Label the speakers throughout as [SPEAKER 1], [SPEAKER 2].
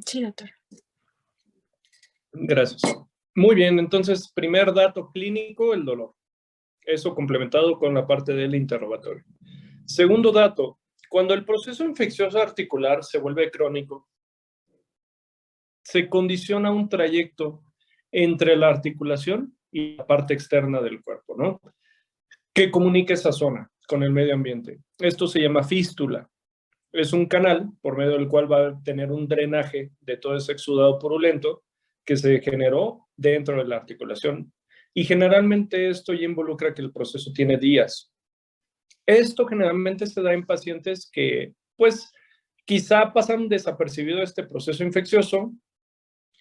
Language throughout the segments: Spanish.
[SPEAKER 1] Sí, doctor.
[SPEAKER 2] Gracias. Muy bien, entonces, primer dato clínico, el dolor. Eso complementado con la parte del interrogatorio. Segundo dato, cuando el proceso infeccioso articular se vuelve crónico, se condiciona un trayecto entre la articulación y la parte externa del cuerpo, ¿no? Que comunica esa zona con el medio ambiente. Esto se llama fístula. Es un canal por medio del cual va a tener un drenaje de todo ese exudado purulento que se generó dentro de la articulación. Y generalmente esto ya involucra que el proceso tiene días. Esto generalmente se da en pacientes que, pues, quizá pasan desapercibido este proceso infeccioso.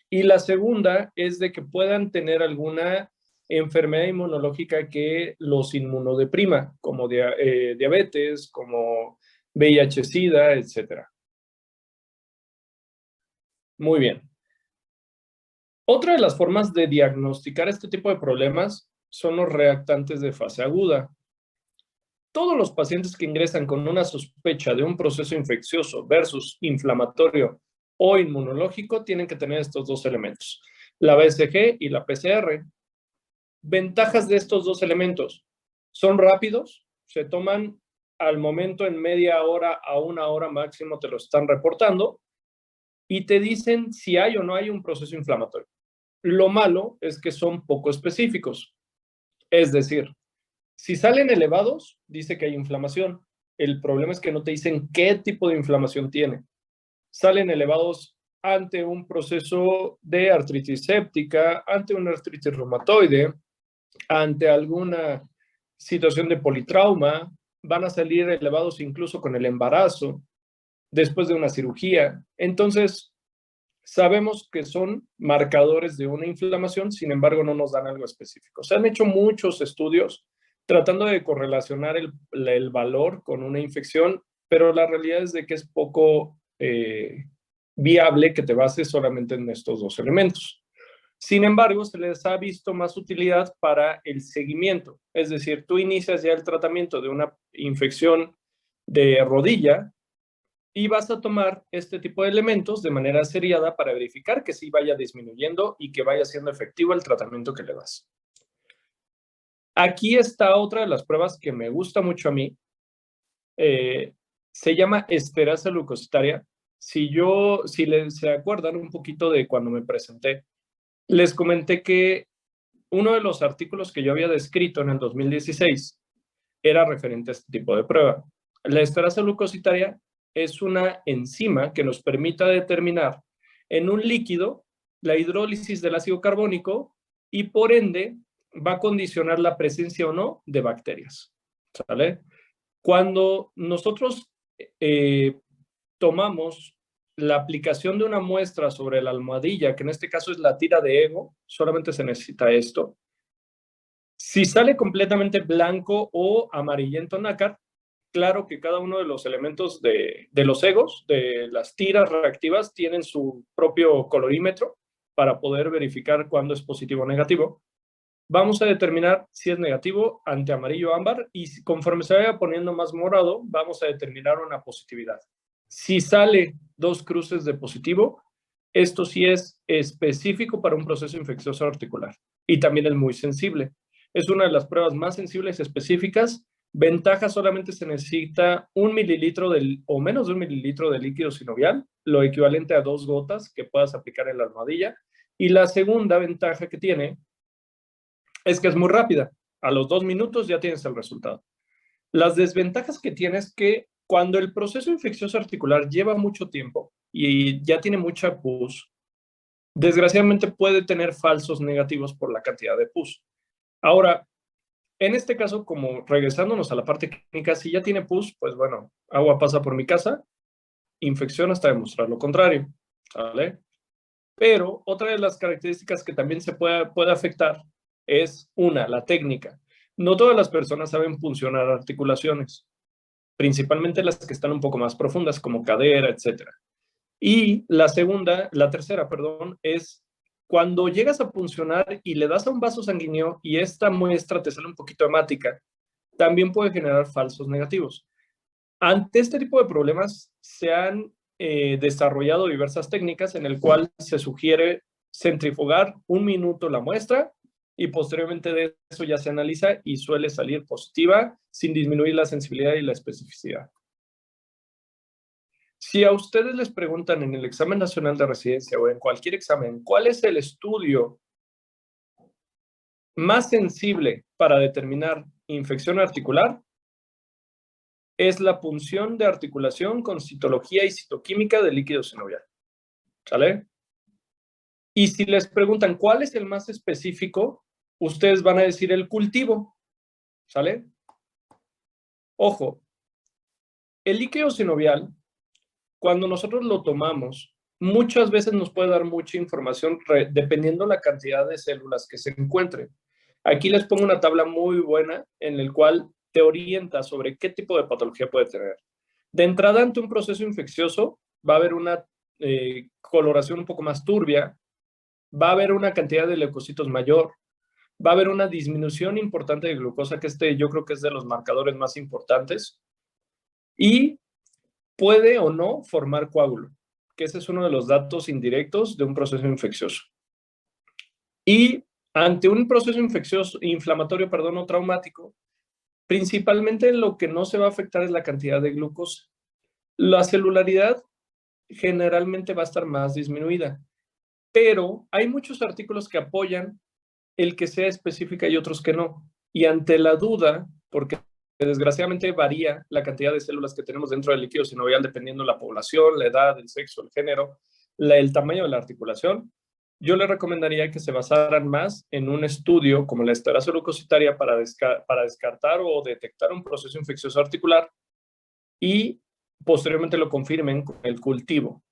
[SPEAKER 2] Y la segunda es de que puedan tener alguna enfermedad inmunológica que los inmunodeprima, como diabetes, como VIH-Sida, etcétera. Muy bien. Otra de las formas de diagnosticar este tipo de problemas son los reactantes de fase aguda. Todos los pacientes que ingresan con una sospecha de un proceso infeccioso versus inflamatorio o inmunológico tienen que tener estos dos elementos, la BCG y la PCR. Ventajas de estos dos elementos: son rápidos, se toman al momento, en media hora a una hora máximo te lo están reportando y te dicen si hay o no hay un proceso inflamatorio. Lo malo es que son poco específicos, es decir, si salen elevados, dice que hay inflamación. El problema es que no te dicen qué tipo de inflamación tiene. Salen elevados ante un proceso de artritis séptica, ante una artritis reumatoide, ante alguna situación de politrauma, van a salir elevados incluso con el embarazo, después de una cirugía. Entonces, sabemos que son marcadores de una inflamación, sin embargo, no nos dan algo específico. Se han hecho muchos estudios tratando de correlacionar el valor con una infección, pero la realidad es de que es poco viable que te bases solamente en estos dos elementos. Sin embargo, se les ha visto más utilidad para el seguimiento. Es decir, tú inicias ya el tratamiento de una infección de rodilla y vas a tomar este tipo de elementos de manera seriada para verificar que sí vaya disminuyendo y que vaya siendo efectivo el tratamiento que le das. Aquí está otra de las pruebas que me gusta mucho a mí. Se llama esterasa leucocitaria. Si se acuerdan un poquito de cuando me presenté, les comenté que uno de los artículos que yo había descrito en el 2016 era referente a este tipo de prueba. La esterasa leucocitaria es una enzima que nos permite determinar en un líquido la hidrólisis del ácido carbónico y por ende va a condicionar la presencia o no de bacterias. ¿Sale? Cuando nosotros tomamos la aplicación de una muestra sobre la almohadilla, que en este caso es la tira de Ego, solamente se necesita esto. Si sale completamente blanco o amarillento nácar, claro que cada uno de los elementos de los egos, de las tiras reactivas, tienen su propio colorímetro para poder verificar cuándo es positivo o negativo. Vamos a determinar si es negativo ante amarillo o ámbar y conforme se vaya poniendo más morado, vamos a determinar una positividad. Si sale dos cruces de positivo, esto sí es específico para un proceso infeccioso articular y también es muy sensible. Es una de las pruebas más sensibles y específicas. Ventaja: solamente se necesita 1 mililitro o menos de 1 mililitro de líquido sinovial, lo equivalente a 2 gotas que puedas aplicar en la almohadilla. Y la segunda ventaja que tiene es que es muy rápida. A los 2 minutos ya tienes el resultado. Las desventajas que tiene es que cuando el proceso infeccioso articular lleva mucho tiempo y ya tiene mucha pus, desgraciadamente puede tener falsos negativos por la cantidad de pus. Ahora, en este caso, como regresándonos a la parte clínica, si ya tiene pus, pues bueno, agua pasa por mi casa, infección hasta demostrar lo contrario, ¿vale? Pero otra de las características que también se puede afectar es la técnica. No todas las personas saben funcionar articulaciones, principalmente las que están un poco más profundas, como cadera, etc. Y la tercera, perdón, es cuando llegas a puncionar y le das a un vaso sanguíneo y esta muestra te sale un poquito hemática, también puede generar falsos negativos. Ante este tipo de problemas se han desarrollado diversas técnicas en el cual se sugiere centrifugar 1 minuto la muestra y posteriormente de eso ya se analiza y suele salir positiva sin disminuir la sensibilidad y la especificidad. Si a ustedes les preguntan en el examen nacional de residencia o en cualquier examen, ¿cuál es el estudio más sensible para determinar infección articular? Es la punción de articulación con citología y citoquímica del líquido sinovial. ¿Sale? Y si les preguntan cuál es el más específico, ustedes van a decir el cultivo. ¿Sale? Ojo, el líquido sinovial, cuando nosotros lo tomamos, muchas veces nos puede dar mucha información dependiendo la cantidad de células que se encuentren. Aquí les pongo una tabla muy buena en la cual te orienta sobre qué tipo de patología puede tener. De entrada, ante un proceso infeccioso, va a haber una coloración un poco más turbia, va a haber una cantidad de leucocitos mayor, va a haber una disminución importante de glucosa, que yo creo que es de los marcadores más importantes, y puede o no formar coágulo, que ese es uno de los datos indirectos de un proceso infeccioso. Y ante un proceso inflamatorio, o traumático, principalmente lo que no se va a afectar es la cantidad de glucosa. La celularidad generalmente va a estar más disminuida, pero hay muchos artículos que apoyan el que sea específica y otros que no. Y ante la duda, porque desgraciadamente varía la cantidad de células que tenemos dentro del líquido sinovial dependiendo de la población, la edad, el sexo, el género, el tamaño de la articulación, yo le recomendaría que se basaran más en un estudio como la esterasa leucocitaria para descartar o detectar un proceso infeccioso articular y posteriormente lo confirmen con el cultivo.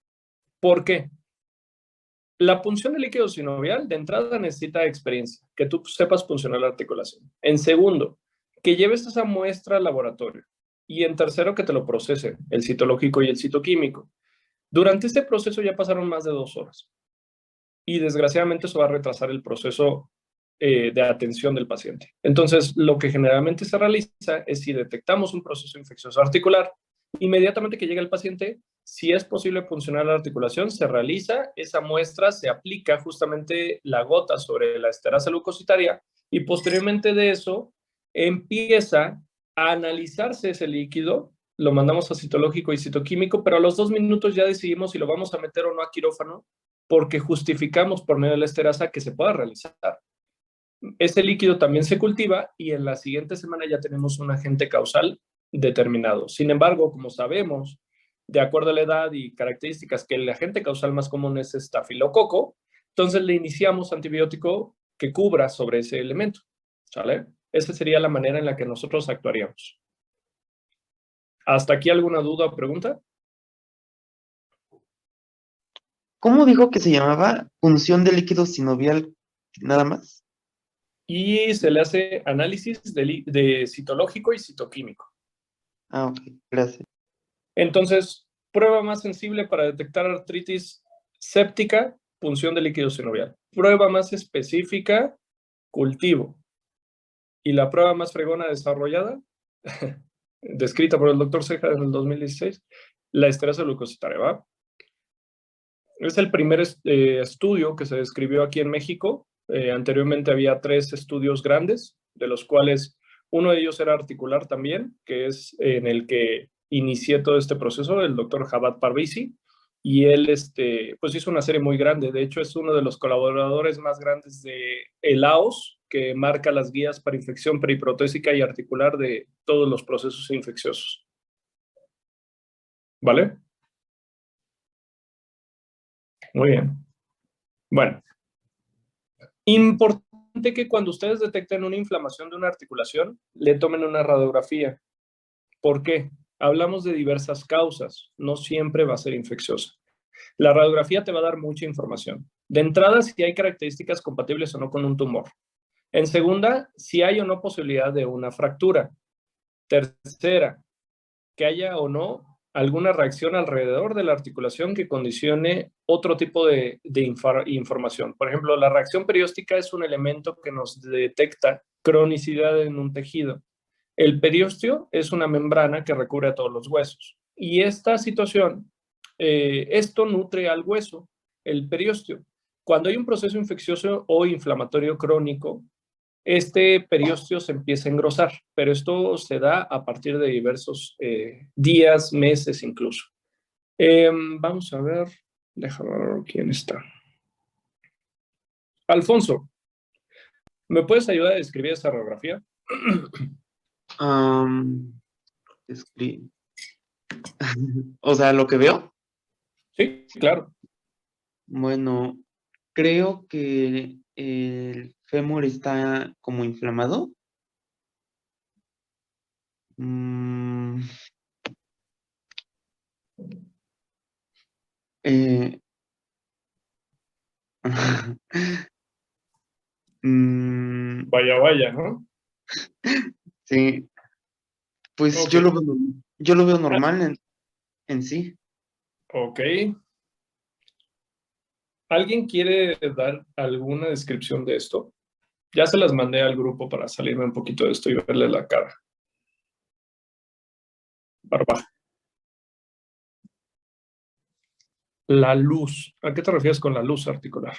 [SPEAKER 2] ¿Por qué? La punción del líquido sinovial de entrada necesita experiencia, que tú sepas funcionar la articulación. En segundo, que lleves esa muestra al laboratorio. Y en tercero, que te lo procese, el citológico y el citoquímico. Durante este proceso ya pasaron más de 2 horas. Y desgraciadamente eso va a retrasar el proceso de atención del paciente. Entonces, lo que generalmente se realiza es si detectamos un proceso infeccioso articular, inmediatamente que llega el paciente, si es posible puncionar la articulación, se realiza esa muestra, se aplica justamente la gota sobre la esterasa leucocitaria y posteriormente de eso empieza a analizarse ese líquido, lo mandamos a citológico y citoquímico, pero a los 2 minutos ya decidimos si lo vamos a meter o no a quirófano porque justificamos por medio de la esterasa que se pueda realizar. Ese líquido también se cultiva y en la siguiente semana ya tenemos un agente causal determinado. Sin embargo, como sabemos, de acuerdo a la edad y características, que el agente causal más común es estafilococo, entonces le iniciamos antibiótico que cubra sobre ese elemento. ¿Sale? Esa sería la manera en la que nosotros actuaríamos. ¿Hasta aquí alguna duda o pregunta?
[SPEAKER 1] ¿Cómo dijo que se llamaba? Punción de líquido sinovial, nada más.
[SPEAKER 2] Y se le hace análisis de citológico y citoquímico.
[SPEAKER 1] Ah, ok, gracias.
[SPEAKER 2] Entonces, prueba más sensible para detectar artritis séptica, punción de líquido sinovial. Prueba más específica, cultivo. Y la prueba más fregona desarrollada, descrita por el doctor Ceja en el 2016, la esterasa leucocitaria, ¿va? Es el primer estudio que se describió aquí en México. Anteriormente había 3 estudios grandes, de los cuales uno de ellos era articular también, que es en el que inicié todo este proceso, el doctor Javad Parvizi, y él pues hizo una serie muy grande. De hecho, es uno de los colaboradores más grandes de el AOS, que marca las guías para infección periprotésica y articular de todos los procesos infecciosos. ¿Vale? Muy bien. Bueno, importante que cuando ustedes detecten una inflamación de una articulación, le tomen una radiografía. ¿Por qué? Hablamos de diversas causas, no siempre va a ser infecciosa. La radiografía te va a dar mucha información. De entrada, si hay características compatibles o no con un tumor. En segunda, si hay o no posibilidad de una fractura. Tercera, que haya o no alguna reacción alrededor de la articulación que condicione otro tipo de información. Por ejemplo, la reacción perióstica es un elemento que nos detecta cronicidad en un tejido. El periósteo es una membrana que recubre a todos los huesos. Y esta situación Esto nutre al hueso, el periósteo. Cuando hay un proceso infeccioso o inflamatorio crónico, este periósteo se empieza a engrosar, pero esto se da a partir de diversos días, meses incluso. Vamos a ver, déjame ver quién está. Alfonso, ¿me puedes ayudar a describir esa radiografía?
[SPEAKER 1] O sea, lo que veo.
[SPEAKER 2] Sí, claro.
[SPEAKER 1] Bueno, creo que el fémur está como inflamado. Eh,
[SPEAKER 2] Vaya, vaya, ¿no?
[SPEAKER 1] sí, pues
[SPEAKER 2] Ok.
[SPEAKER 1] yo lo veo normal en sí.
[SPEAKER 2] Ok. ¿Alguien quiere dar alguna descripción de esto? Ya se las mandé al grupo para salirme un poquito de esto y verle la cara. Barba. La luz. ¿A qué te refieres con la luz articular?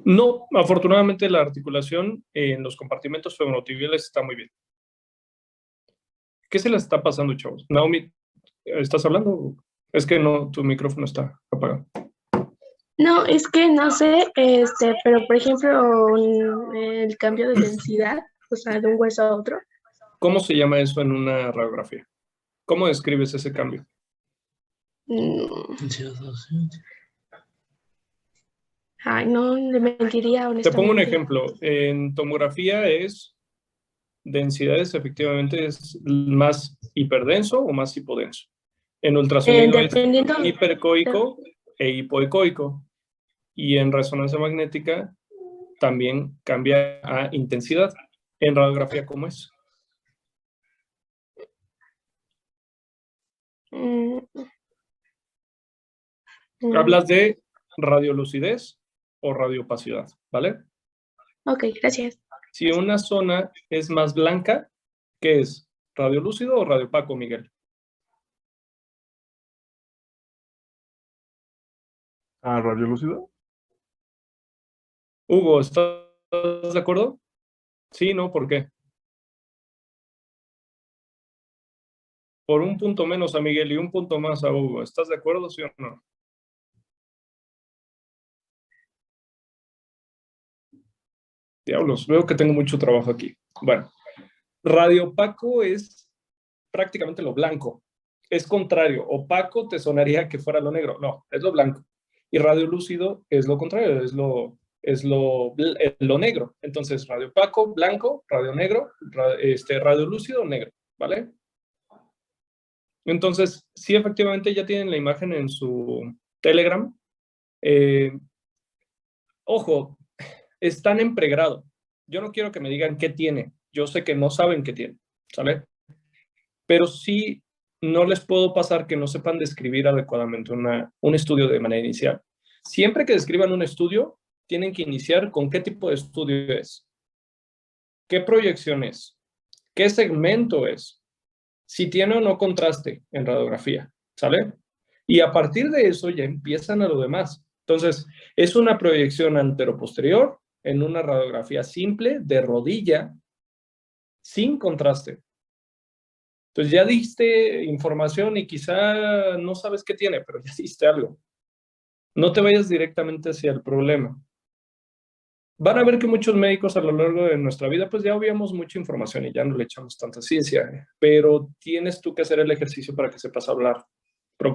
[SPEAKER 2] No, afortunadamente la articulación en los compartimentos femorotibiales está muy bien. ¿Qué se les está pasando, chavos? Naomi, ¿estás hablando? Es que no, tu micrófono está apagado.
[SPEAKER 3] No, es que no sé, pero por ejemplo, el cambio de densidad, o sea, de un hueso a otro.
[SPEAKER 2] ¿Cómo se llama eso en una radiografía? ¿Cómo describes ese cambio?
[SPEAKER 3] Ay, no le mentiría,
[SPEAKER 2] Te pongo un
[SPEAKER 3] honestamente.
[SPEAKER 2] ejemplo. En tomografía es densidades, efectivamente, es más hiperdenso o más hipodenso. En ultrasonido es
[SPEAKER 3] Dependiendo.
[SPEAKER 2] hiperecoico e hipoecoico. Y en resonancia magnética también cambia a intensidad. En radiografía, ¿cómo es? Hablas de radiolucidez o radiopacidad, ¿vale?
[SPEAKER 3] Ok, gracias.
[SPEAKER 2] Si una zona es más blanca, ¿qué es? ¿Radiolúcido o radiopaco, Miguel?
[SPEAKER 4] ¿Radiolúcido?
[SPEAKER 2] Hugo, ¿estás de acuerdo? Sí, ¿no? ¿Por qué? Por un punto menos a Miguel y un punto más a Hugo. ¿Estás de acuerdo, sí o no? Diablos, veo que tengo mucho trabajo aquí. Bueno, radiopaco es prácticamente lo blanco. Es contrario. Opaco te sonaría que fuera lo negro. No, es lo blanco. Y radiolúcido es lo contrario, es lo negro. Entonces, radiopaco, blanco, radio negro, radiolúcido, negro, ¿vale? Entonces, sí, efectivamente ya tienen la imagen en su Telegram. Ojo, están en pregrado. Yo no quiero que me digan qué tiene. Yo sé que no saben qué tiene, ¿sale? Pero sí no les puedo pasar que no sepan describir adecuadamente un estudio de manera inicial. Siempre que describan un estudio, tienen que iniciar con qué tipo de estudio es, qué proyección es, qué segmento es, si tiene o no contraste en radiografía, ¿sale? Y a partir de eso ya empiezan a lo demás. Entonces, es una proyección anteroposterior en una radiografía simple de rodilla sin contraste. Entonces ya diste información y quizá no sabes qué tiene, pero ya diste algo. No te vayas directamente hacia el problema. Van a ver que muchos médicos a lo largo de nuestra vida, pues ya obviamos mucha información y ya no le echamos tanta ciencia, pero tienes tú que hacer el ejercicio para que sepas hablar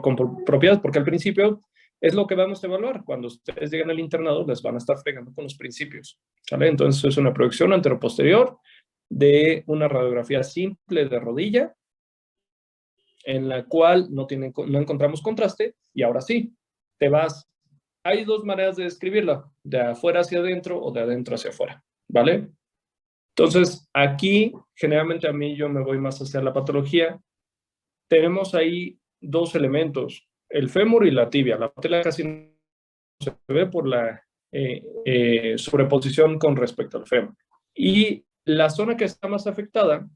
[SPEAKER 2] con propiedad, porque al principio es lo que vamos a evaluar. Cuando ustedes lleguen al internado, les van a estar fregando con los principios, ¿sale? Entonces es una proyección anteroposterior de una radiografía simple de rodilla, en la cual no encontramos contraste, y ahora sí, te vas. Hay dos maneras de describirla, de afuera hacia adentro o de adentro hacia afuera, ¿vale? Entonces, aquí, generalmente a mí yo me voy más hacia la patología. Tenemos ahí dos elementos, el fémur y la tibia. La patela casi no se ve por la sobreposición con respecto al fémur. Y la zona que está más afectada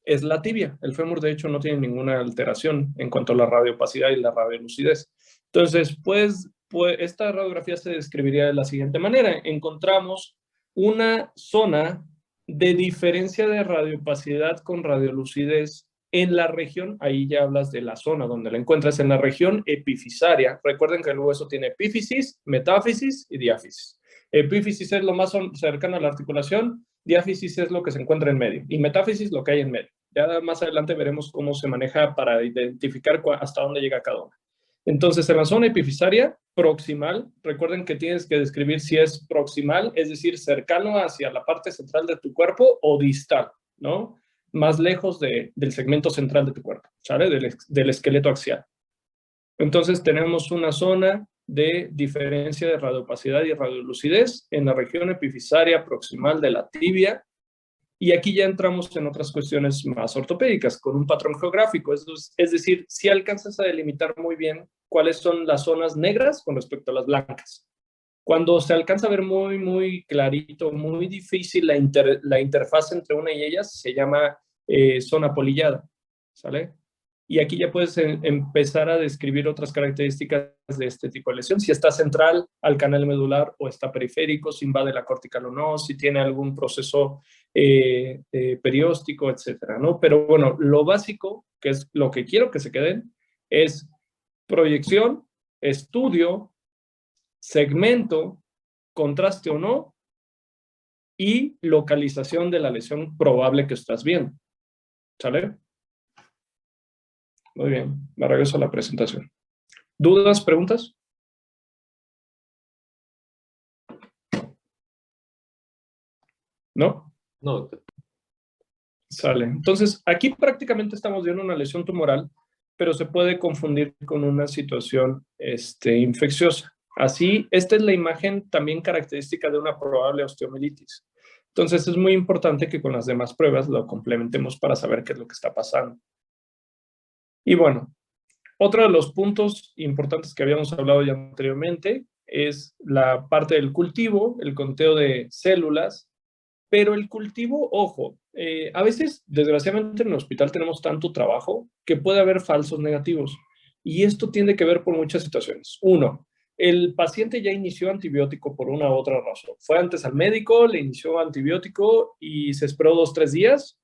[SPEAKER 2] es la tibia. El fémur, de hecho, no tiene ninguna alteración en cuanto a la radiopacidad y la radiolucidez. Entonces, pues esta radiografía se describiría de la siguiente manera. Encontramos una zona de diferencia de radiopacidad con radiolucidez en la región, ahí ya hablas de la zona donde la encuentras, en la región epifisaria. Recuerden que el hueso tiene epífisis, metáfisis y diáfisis. Epífisis es lo más cercano a la articulación, diáfisis es lo que se encuentra en medio y metáfisis lo que hay en medio. Ya más adelante veremos cómo se maneja para identificar hasta dónde llega cada una. Entonces, en la zona epifisaria proximal, recuerden que tienes que describir si es proximal, es decir, cercano hacia la parte central de tu cuerpo, o distal, ¿no? Más lejos del segmento central de tu cuerpo, ¿sale? Del esqueleto axial. Entonces, tenemos una zona de diferencia de radiopacidad y radiolucidez en la región epifisaria proximal de la tibia. Y aquí ya entramos en otras cuestiones más ortopédicas, con un patrón geográfico. Es decir, si alcanzas a delimitar muy bien cuáles son las zonas negras con respecto a las blancas. Cuando se alcanza a ver muy, muy clarito, muy difícil la interfaz entre una y ellas, se llama zona polillada, ¿sale? Y aquí ya puedes empezar a describir otras características de este tipo de lesión. Si está central al canal medular o está periférico, si invade la cortical o no, si tiene algún proceso perióstico, etcétera, ¿no? Pero bueno, lo básico, que es lo que quiero que se queden, es proyección, estudio, segmento, contraste o no, y localización de la lesión probable que estás viendo. ¿Sale? Muy bien, me regreso a la presentación. ¿Dudas, preguntas? ¿No?
[SPEAKER 5] No.
[SPEAKER 2] Sale. Entonces, aquí prácticamente estamos viendo una lesión tumoral, pero se puede confundir con una situación infecciosa. Así, esta es la imagen también característica de una probable osteomielitis. Entonces, es muy importante que con las demás pruebas lo complementemos para saber qué es lo que está pasando. Y bueno, otro de los puntos importantes que habíamos hablado ya anteriormente es la parte del cultivo, el conteo de células, pero el cultivo, ojo, a veces, desgraciadamente, en el hospital tenemos tanto trabajo que puede haber falsos negativos. Y esto tiene que ver por muchas situaciones. Uno, el paciente ya inició antibiótico por una u otra razón. Fue antes al médico, le inició antibiótico y se esperó 2 o 3 días.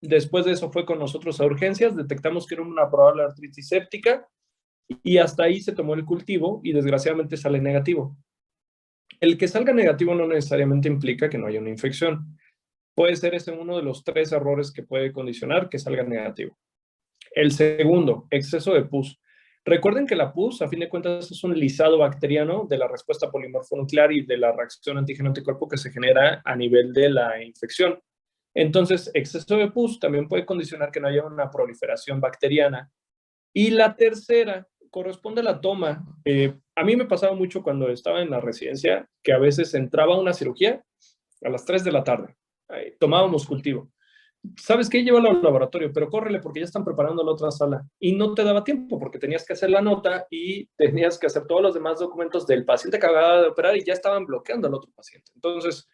[SPEAKER 2] Después de eso fue con nosotros a urgencias, detectamos que era una probable artritis séptica y hasta ahí se tomó el cultivo y desgraciadamente sale negativo. El que salga negativo no necesariamente implica que no haya una infección. Puede ser ese uno de los 3 errores que puede condicionar que salga negativo. El segundo, exceso de pus. Recuerden que la pus, a fin de cuentas, es un lisado bacteriano de la respuesta polimorfonuclear y de la reacción antígeno-anticuerpo que se genera a nivel de la infección. Entonces, exceso de pus también puede condicionar que no haya una proliferación bacteriana. Y la tercera corresponde a la toma. A mí me pasaba mucho cuando estaba en la residencia que a veces entraba a una cirugía a las 3 de la tarde. Tomábamos cultivo. ¿Sabes qué? Llévalo al laboratorio, pero córrele porque ya están preparando la otra sala. Y no te daba tiempo porque tenías que hacer la nota y tenías que hacer todos los demás documentos del paciente que acababa de operar y ya estaban bloqueando al otro paciente. Entonces,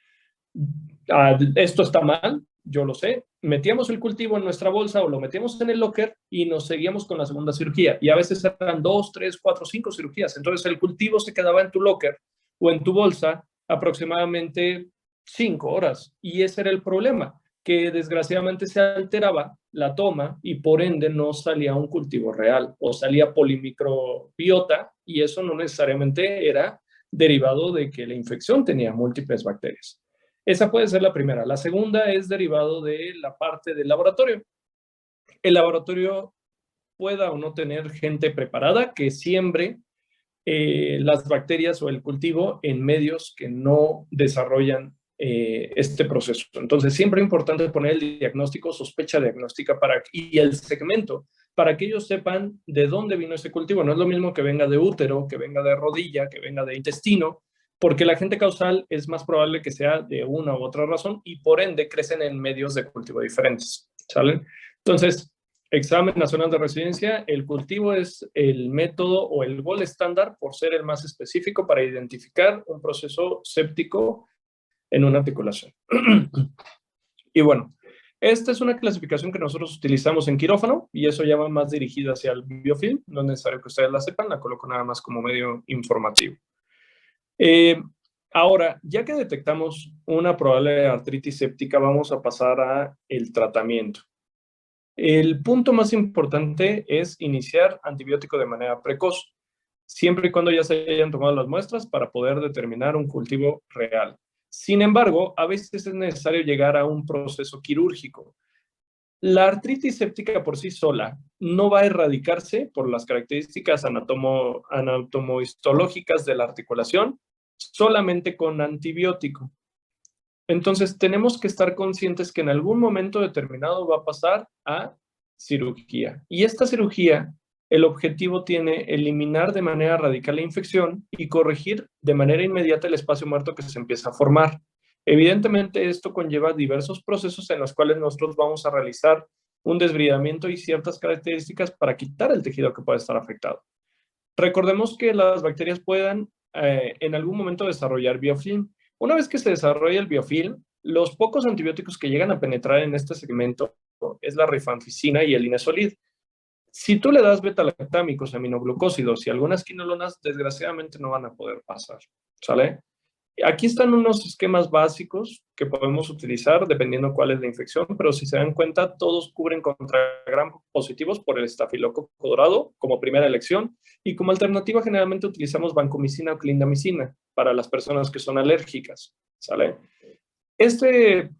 [SPEAKER 2] esto está mal, yo lo sé. Metíamos el cultivo en nuestra bolsa o lo metíamos en el locker y nos seguíamos con la segunda cirugía. Y a veces eran 2, 3, 4, 5 cirugías. Entonces el cultivo se quedaba en tu locker o en tu bolsa aproximadamente 5 horas. Y ese era el problema, que desgraciadamente se alteraba la toma y por ende no salía un cultivo real o salía polimicrobiota y eso no necesariamente era derivado de que la infección tenía múltiples bacterias. Esa puede ser la primera. La segunda es derivado de la parte del laboratorio. El laboratorio pueda o no tener gente preparada que siembre las bacterias o el cultivo en medios que no desarrollan este proceso. Entonces, siempre es importante poner el diagnóstico, sospecha diagnóstica y el segmento para que ellos sepan de dónde vino ese cultivo. No es lo mismo que venga de útero, que venga de rodilla, que venga de intestino, porque la agente causal es más probable que sea de una u otra razón y por ende crecen en medios de cultivo diferentes, ¿salen? Entonces, examen nacional de residencia, el cultivo es el método o el gold estándar por ser el más específico para identificar un proceso séptico en una articulación. Y bueno, Esta es una clasificación que nosotros utilizamos en quirófano y eso ya va más dirigido hacia el biofilm. No es necesario que ustedes la sepan, la coloco nada más como medio informativo. Ahora, ya que detectamos una probable artritis séptica, vamos a pasar a el tratamiento. El punto más importante es iniciar antibiótico de manera precoz, siempre y cuando ya se hayan tomado las muestras para poder determinar un cultivo real. Sin embargo, a veces es necesario llegar a un proceso quirúrgico. La artritis séptica por sí sola no va a erradicarse por las características anatomohistológicas de la articulación, solamente con antibiótico. Entonces, tenemos que estar conscientes que en algún momento determinado va a pasar a cirugía. Y esta cirugía, el objetivo tiene eliminar de manera radical la infección y corregir de manera inmediata el espacio muerto que se empieza a formar. Evidentemente, esto conlleva diversos procesos en los cuales nosotros vamos a realizar un desbridamiento y ciertas características para quitar el tejido que puede estar afectado. Recordemos que las bacterias puedan en algún momento desarrollar biofilm. Una vez que se desarrolla el biofilm, los pocos antibióticos que llegan a penetrar en este segmento es la rifampicina y el linezolid. Si tú le das beta-lactámicos, aminoglucósidos y algunas quinolonas, desgraciadamente no van a poder pasar, ¿sale? Aquí están unos esquemas básicos que podemos utilizar dependiendo cuál es la infección, pero si se dan cuenta, todos cubren contra gram positivos por el estafilococo dorado como primera elección y como alternativa generalmente utilizamos vancomicina o clindamicina para las personas que son alérgicas, ¿sale? Este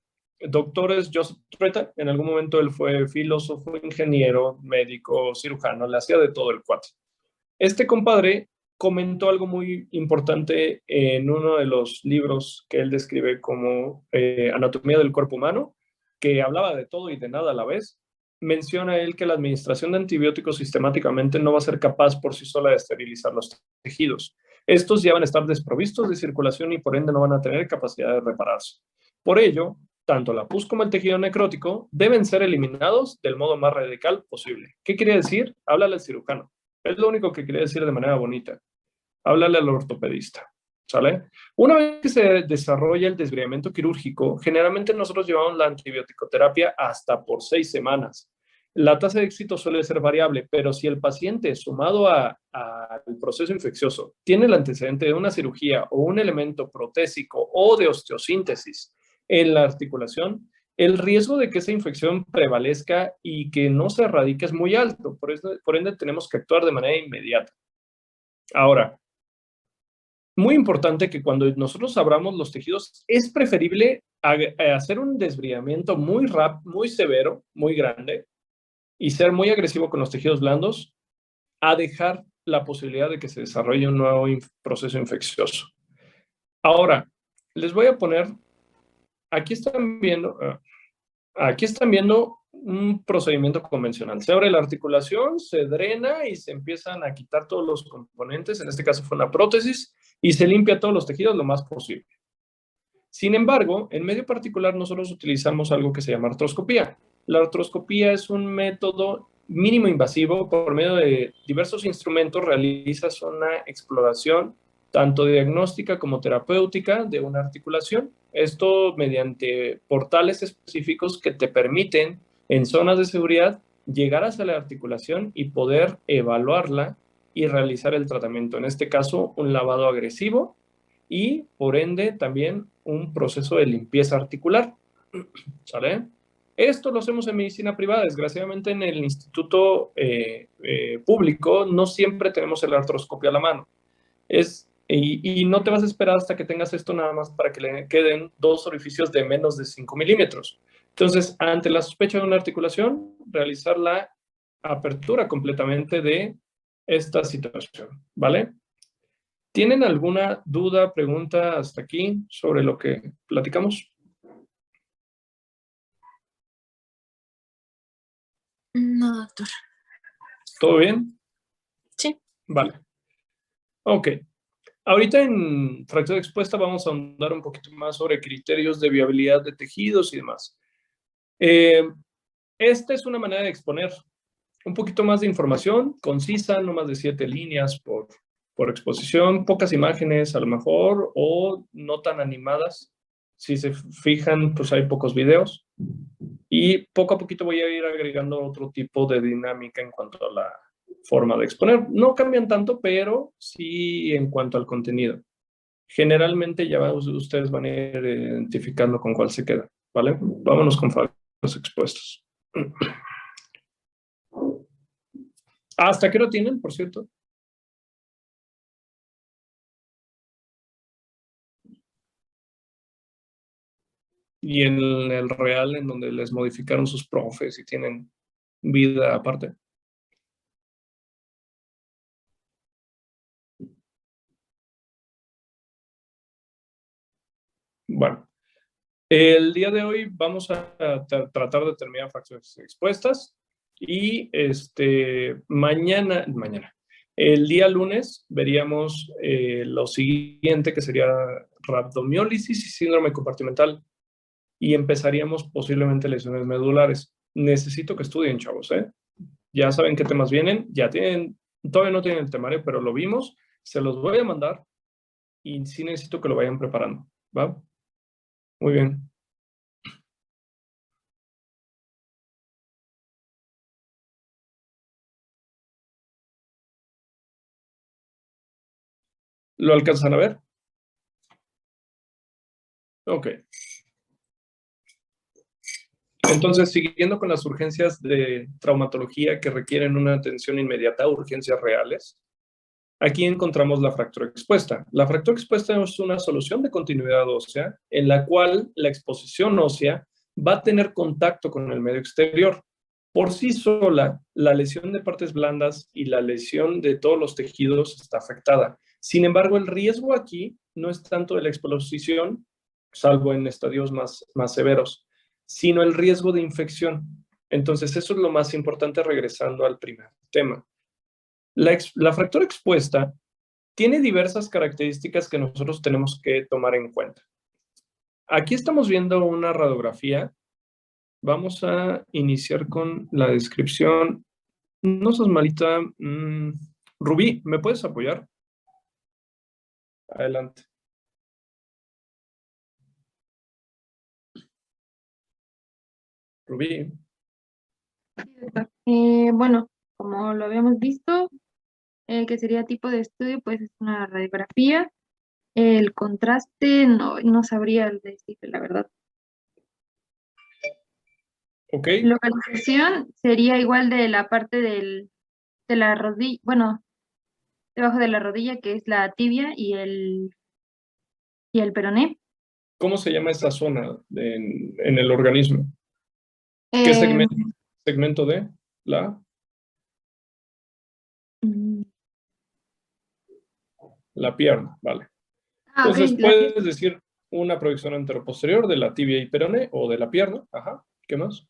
[SPEAKER 2] doctor es Joseph Treta, en algún momento él fue filósofo, ingeniero, médico, cirujano, le hacía de todo el cuate. Este compadre comentó algo muy importante en uno de los libros que él describe como Anatomía del Cuerpo Humano, que hablaba de todo y de nada a la vez. Menciona él que la administración de antibióticos sistemáticamente no va a ser capaz por sí sola de esterilizar los tejidos. Estos ya van a estar desprovistos de circulación y por ende no van a tener capacidad de repararse. Por ello, tanto la pus como el tejido necrótico deben ser eliminados del modo más radical posible. ¿Qué quiere decir? Háblale al cirujano. Es lo único que quiere decir de manera bonita. Háblale al ortopedista, ¿sale? Una vez que se desarrolla el desbridamiento quirúrgico, generalmente nosotros llevamos la antibioticoterapia hasta por 6 semanas. La tasa de éxito suele ser variable, pero si el paciente, sumado al proceso infeccioso, tiene el antecedente de una cirugía o un elemento protésico o de osteosíntesis en la articulación, el riesgo de que esa infección prevalezca y que no se erradique es muy alto. Por ende, tenemos que actuar de manera inmediata. Ahora, muy importante que cuando nosotros abramos los tejidos, es preferible hacer un desbridamiento muy rápido, muy severo, muy grande, y ser muy agresivo con los tejidos blandos, a dejar la posibilidad de que se desarrolle un nuevo proceso infeccioso. Ahora, les voy a poner, aquí están viendo un procedimiento convencional. Se abre la articulación, se drena y se empiezan a quitar todos los componentes, en este caso fue una prótesis, y se limpia todos los tejidos lo más posible. Sin embargo, en medio particular nosotros utilizamos algo que se llama artroscopía. La artroscopía es un método mínimo invasivo. Por medio de diversos instrumentos realizas una exploración tanto diagnóstica como terapéutica de una articulación. Esto mediante portales específicos que te permiten en zonas de seguridad llegar hacia la articulación y poder evaluarla y realizar el tratamiento. En este caso, un lavado agresivo y, por ende, también un proceso de limpieza articular. ¿Sale? Esto lo hacemos en medicina privada. Desgraciadamente, en el instituto público no siempre tenemos la artroscopia a la mano. Y no te vas a esperar hasta que tengas esto nada más para que le queden 2 orificios de menos de 5 milímetros. Entonces, ante la sospecha de una articulación, realizar la apertura completamente de esta situación, ¿vale? ¿Tienen alguna duda, pregunta hasta aquí sobre lo que platicamos?
[SPEAKER 5] No, doctor.
[SPEAKER 2] ¿Todo bien?
[SPEAKER 5] Sí.
[SPEAKER 2] Vale. Ok. Ahorita en fractura expuesta vamos a ahondar un poquito más sobre criterios de viabilidad de tejidos y demás. Esta es una manera de exponer un poquito más de información, concisa, no más de 7 líneas por exposición, pocas imágenes a lo mejor, o no tan animadas, Si se fijan, pues hay pocos videos. Y poco a poquito voy a ir agregando otro tipo de dinámica en cuanto a la forma de exponer. No cambian tanto, pero sí en cuanto al contenido. Generalmente ya ustedes van a ir identificando con cuál se queda, ¿vale? Vámonos con fragmentos expuestos. ¿Hasta qué hora tienen, por cierto? Y en el real, en donde les modificaron sus profes y tienen vida aparte. Bueno, el día de hoy vamos a tratar de terminar fracciones expuestas y mañana, el día lunes veríamos lo siguiente, que sería rhabdomiólisis y síndrome compartimental, y empezaríamos posiblemente lesiones medulares. Necesito que estudien, chavos, ¿eh? Ya saben qué temas vienen, ya tienen, todavía no tienen el temario, pero lo vimos, se los voy a mandar y sí necesito que lo vayan preparando, ¿va? Muy bien. ¿Lo alcanzan a ver? Ok. Entonces, siguiendo con las urgencias de traumatología que requieren una atención inmediata, urgencias reales, aquí encontramos la fractura expuesta. La fractura expuesta es una solución de continuidad ósea en la cual la exposición ósea va a tener contacto con el medio exterior. Por sí sola, la lesión de partes blandas y la lesión de todos los tejidos está afectada. Sin embargo, el riesgo aquí no es tanto de la exposición, salvo en estadios más severos, sino el riesgo de infección. Entonces, eso es lo más importante regresando al primer tema. La fractura expuesta tiene diversas características que nosotros tenemos que tomar en cuenta. Aquí estamos viendo una radiografía. Vamos a iniciar con la descripción. No seas malita. Rubí, ¿me puedes apoyar? Adelante. Rubí.
[SPEAKER 6] Bueno, como lo habíamos visto, que sería tipo de estudio, pues es una radiografía. El contraste no sabría decirle la verdad.
[SPEAKER 2] Ok.
[SPEAKER 6] Localización sería igual de la parte de la rodilla, bueno, debajo de la rodilla, que es la tibia y el peroné.
[SPEAKER 2] ¿Cómo se llama esa zona en el organismo? ¿Qué
[SPEAKER 6] Eh,
[SPEAKER 2] segmento? ¿Segmento de la pierna? Vale. Entonces,
[SPEAKER 6] ok,
[SPEAKER 2] puedes decir una proyección anteroposterior de la tibia y peroné o de la pierna. Ajá. ¿Qué más?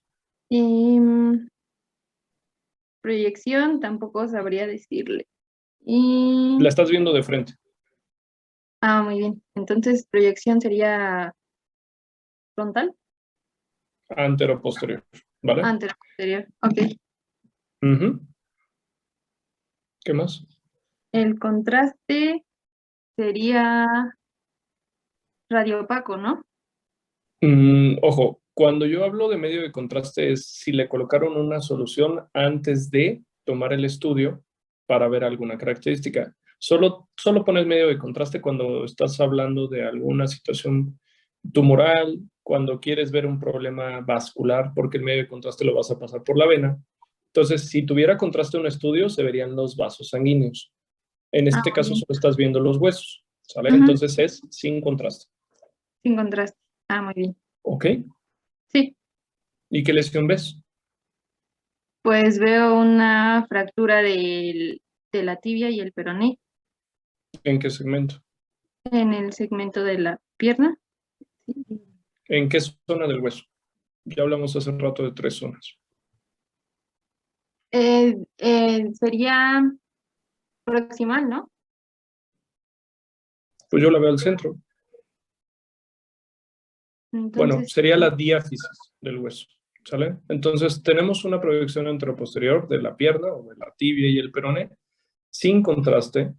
[SPEAKER 6] proyección tampoco sabría decirle.
[SPEAKER 2] La estás viendo de frente.
[SPEAKER 6] Muy bien. Entonces, proyección sería frontal.
[SPEAKER 2] Anteroposterior. ¿Vale?
[SPEAKER 6] Anteroposterior. Ok.
[SPEAKER 2] ¿Qué más?
[SPEAKER 6] El contraste sería radiopaco, ¿no?
[SPEAKER 2] Ojo, cuando yo hablo de medio de contraste es si le colocaron una solución antes de tomar el estudio para ver alguna característica. Solo pones medio de contraste cuando estás hablando de alguna situación tumoral, cuando quieres ver un problema vascular, porque el medio de contraste lo vas a pasar por la vena. Entonces, si tuviera contraste en un estudio, se verían los vasos sanguíneos. En este caso, solo estás viendo los huesos, ¿sale? Entonces es sin contraste.
[SPEAKER 6] Sin contraste. Muy bien.
[SPEAKER 2] ¿Ok?
[SPEAKER 6] Sí.
[SPEAKER 2] ¿Y qué lesión ves?
[SPEAKER 6] Pues veo una fractura de la tibia y el peroné.
[SPEAKER 2] ¿En qué segmento?
[SPEAKER 6] En el segmento de la pierna.
[SPEAKER 2] ¿En qué zona del hueso? Ya hablamos hace un rato de 3 zonas.
[SPEAKER 6] Sería proximal, ¿no?
[SPEAKER 2] Pues yo la veo al centro.
[SPEAKER 6] Entonces,
[SPEAKER 2] bueno, sería la diáfisis del hueso, ¿sale? Entonces tenemos una proyección anteroposterior de la pierna o de la tibia y el peroné sin contraste,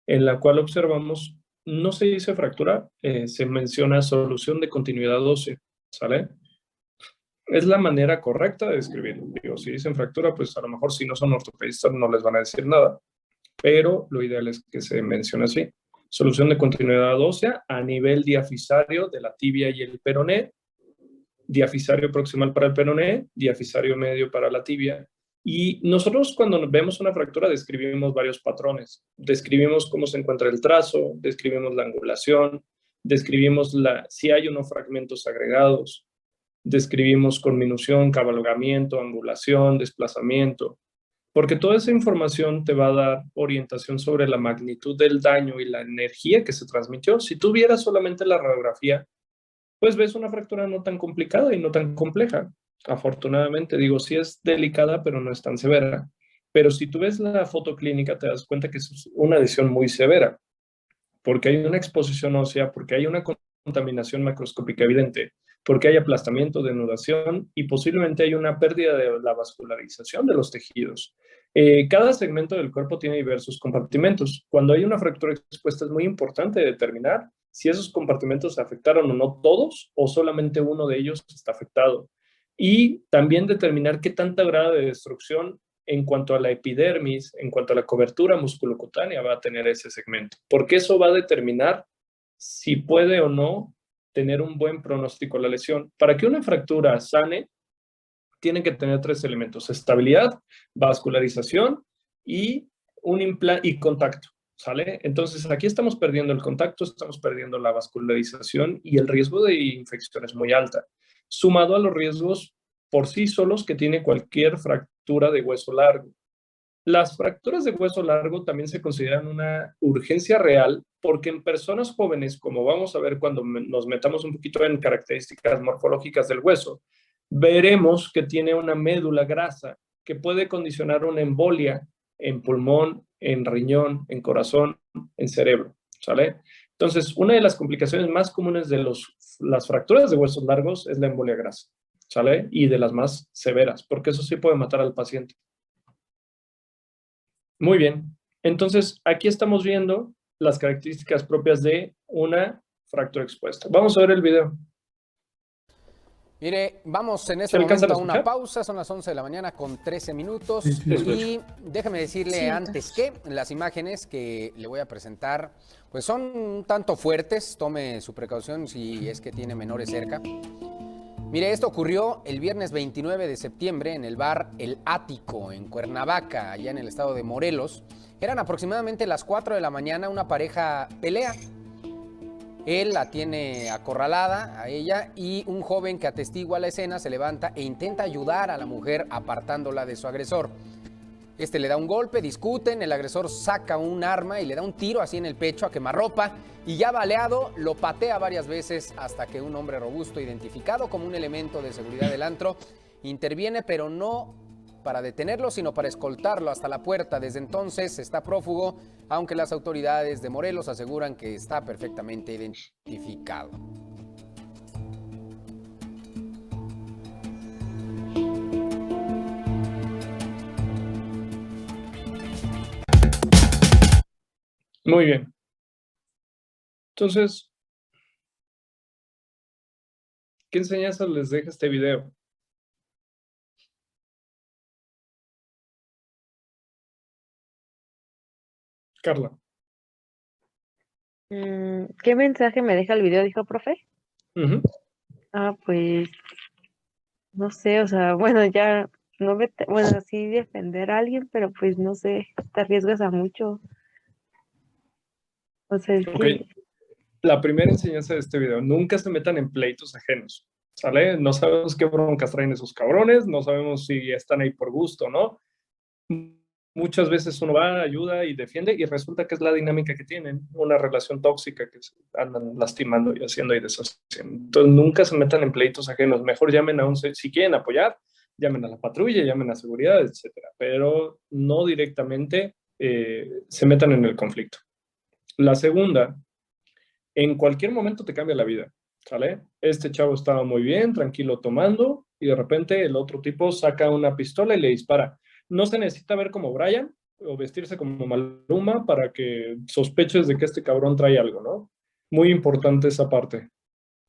[SPEAKER 2] en la cual observamos no se dice fractura, se menciona solución de continuidad ósea, ¿sale? Es la manera correcta de describirlo. Digo, si dicen fractura, pues a lo mejor si no son ortopedistas no les van a decir nada, pero lo ideal es que se mencione así. Solución de continuidad ósea a nivel diafisario de la tibia y el peroné, diafisario proximal para el peroné, diafisario medio para la tibia. Y nosotros cuando vemos una fractura describimos varios patrones. Describimos cómo se encuentra el trazo, describimos la angulación, describimos si hay unos fragmentos agregados, describimos conminución, cabalgamiento, angulación, desplazamiento, porque toda esa información te va a dar orientación sobre la magnitud del daño y la energía que se transmitió. Si tú vieras solamente la radiografía, pues ves una fractura no tan complicada y no tan compleja. Afortunadamente, digo, sí es delicada, pero no es tan severa. Pero si tú ves la foto clínica, te das cuenta que es una lesión muy severa, porque hay una exposición ósea, porque hay una contaminación macroscópica evidente, porque hay aplastamiento, denudación y posiblemente hay una pérdida de la vascularización de los tejidos. Cada segmento del cuerpo tiene diversos compartimentos. Cuando hay una fractura expuesta es muy importante determinar si esos compartimentos se afectaron o no todos o solamente uno de ellos está afectado. Y también determinar qué tanta grado de destrucción en cuanto a la epidermis, en cuanto a la cobertura musculocutánea va a tener ese segmento, porque eso va a determinar si puede o no tener un buen pronóstico la lesión. Para que una fractura sane, tiene que tener 3 elementos: estabilidad, vascularización y contacto, ¿sale? Entonces aquí estamos perdiendo el contacto, estamos perdiendo la vascularización y el riesgo de infección es muy alta, sumado a los riesgos por sí solos que tiene cualquier fractura de hueso largo. Las fracturas de hueso largo también se consideran una urgencia real porque en personas jóvenes, como vamos a ver cuando nos metamos un poquito en características morfológicas del hueso, veremos que tiene una médula grasa que puede condicionar una embolia en pulmón, en riñón, en corazón, en cerebro, ¿sale? Entonces, una de las complicaciones más comunes de las fracturas de huesos largos es la embolia grasa, ¿sale? Y de las más severas, porque eso sí puede matar al paciente. Muy bien. Entonces, aquí estamos viendo las características propias de una fractura expuesta. Vamos a ver el video.
[SPEAKER 7] Mire, vamos en este momento a una pausa, son las 11 de la mañana con 13 minutos y déjeme decirle antes que las imágenes que le voy a presentar pues son un tanto fuertes, tome su precaución si es que tiene menores cerca. Mire, esto ocurrió el viernes 29 de septiembre en el bar El Ático en Cuernavaca, allá en el estado de Morelos. Eran aproximadamente las 4 de la mañana, una pareja pelea. Él la tiene acorralada a ella y un joven que atestigua la escena se levanta e intenta ayudar a la mujer apartándola de su agresor. Este le da un golpe, discuten, el agresor saca un arma y le da un tiro así en el pecho a quemarropa y ya baleado lo patea varias veces hasta que un hombre robusto identificado como un elemento de seguridad del antro interviene, pero no para detenerlo, sino para escoltarlo hasta la puerta. Desde entonces está prófugo, aunque las autoridades de Morelos aseguran que está perfectamente identificado.
[SPEAKER 2] Muy bien. Entonces, ¿qué enseñanzas les deja este video? Carla.
[SPEAKER 8] ¿Qué mensaje me deja el video, dijo profe? Pues, no sé, o sea, bueno, ya, no me, bueno, sí defender a alguien, pero pues no sé, te arriesgas a mucho. O sea, es que...
[SPEAKER 2] La primera enseñanza de este video: nunca se metan en pleitos ajenos, ¿sale? No sabemos qué broncas traen esos cabrones, no sabemos si están ahí por gusto, ¿no? Muchas veces uno va, ayuda y defiende y resulta que es la dinámica que tienen, una relación tóxica que se andan lastimando y haciendo y deshaciendo. Entonces nunca se metan en pleitos ajenos, mejor llamen a si quieren apoyar, llamen a la patrulla, llamen a seguridad, etcétera, pero no directamente se metan en el conflicto. La segunda: en cualquier momento te cambia la vida, ¿sale? Este chavo estaba muy bien, tranquilo tomando y de repente el otro tipo saca una pistola y le dispara. No se necesita ver como Brian o vestirse como Maluma para que sospeches de que este cabrón trae algo, ¿no? Muy importante esa parte.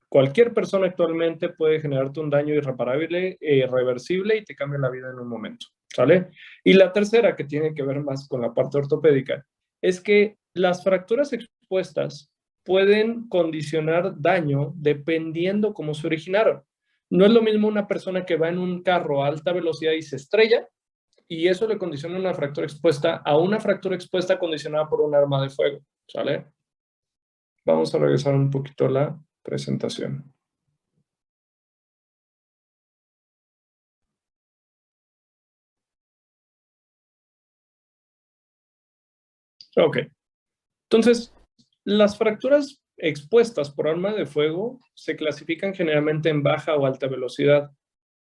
[SPEAKER 2] Cualquier persona actualmente puede generarte un daño irreparable, irreversible y te cambia la vida en un momento, ¿sale? Y la tercera, que tiene que ver más con la parte ortopédica, es que las fracturas expuestas pueden condicionar daño dependiendo cómo se originaron. No es lo mismo una persona que va en un carro a alta velocidad y se estrella, y eso le condiciona una fractura expuesta a una fractura expuesta condicionada por un arma de fuego, ¿sale? Vamos a regresar un poquito a la presentación. Ok. Entonces, las fracturas expuestas por arma de fuego se clasifican generalmente en baja o alta velocidad.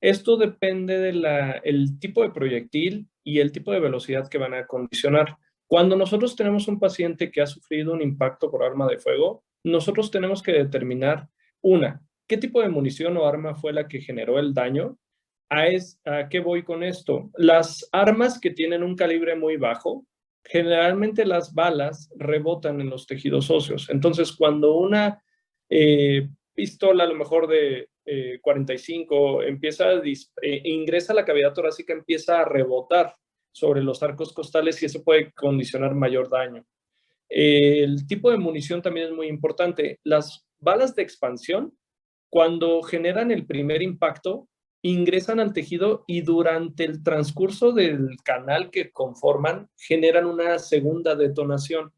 [SPEAKER 2] Esto depende del tipo de proyectil y el tipo de velocidad que van a condicionar. Cuando nosotros tenemos un paciente que ha sufrido un impacto por arma de fuego, nosotros tenemos que determinar, qué tipo de munición o arma fue la que generó el daño. ¿A qué voy con esto? Las armas que tienen un calibre muy bajo, generalmente las balas rebotan en los tejidos óseos. Entonces, cuando una pistola, a lo mejor de 45, ingresa a la cavidad torácica, empieza a rebotar sobre los arcos costales y eso puede condicionar mayor daño. El tipo de munición también es muy importante. Las balas de expansión, cuando generan el primer impacto, ingresan al tejido y durante el transcurso del canal que conforman, generan una segunda detonación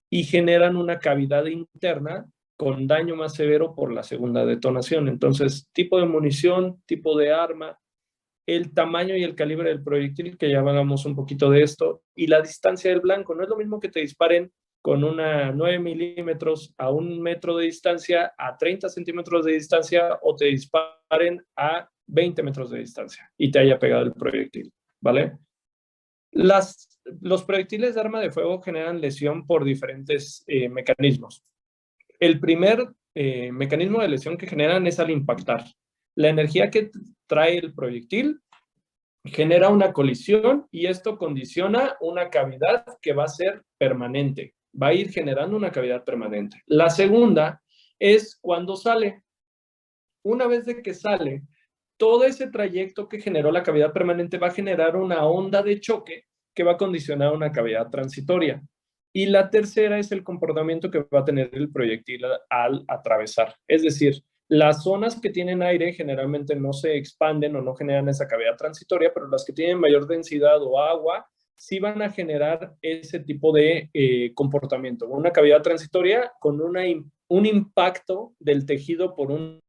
[SPEAKER 2] y generan una cavidad interna con daño más severo por la segunda detonación. Entonces, tipo de munición, tipo de arma, el tamaño y el calibre del proyectil, que ya hablamos un poquito de esto, y la distancia del blanco. No es lo mismo que te disparen con una 9 milímetros a 1 metro de distancia, a 30 centímetros de distancia, o te disparen a 20 metros de distancia y te haya pegado el proyectil, ¿vale? Los proyectiles de arma de fuego generan lesión por diferentes mecanismos. El primer mecanismo de lesión que generan es al impactar. La energía que trae el proyectil genera una colisión y esto condiciona una cavidad que va a ser permanente. Va a ir generando una cavidad permanente. La segunda es cuando sale. Una vez de que sale, todo ese trayecto que generó la cavidad permanente va a generar una onda de choque que va a condicionar una cavidad transitoria. Y la tercera es el comportamiento que va a tener el proyectil al atravesar. Es decir, las zonas que tienen aire generalmente no se expanden o no generan esa cavidad transitoria, pero las que tienen mayor densidad o agua sí van a generar ese tipo de comportamiento. Una cavidad transitoria con un impacto del tejido por un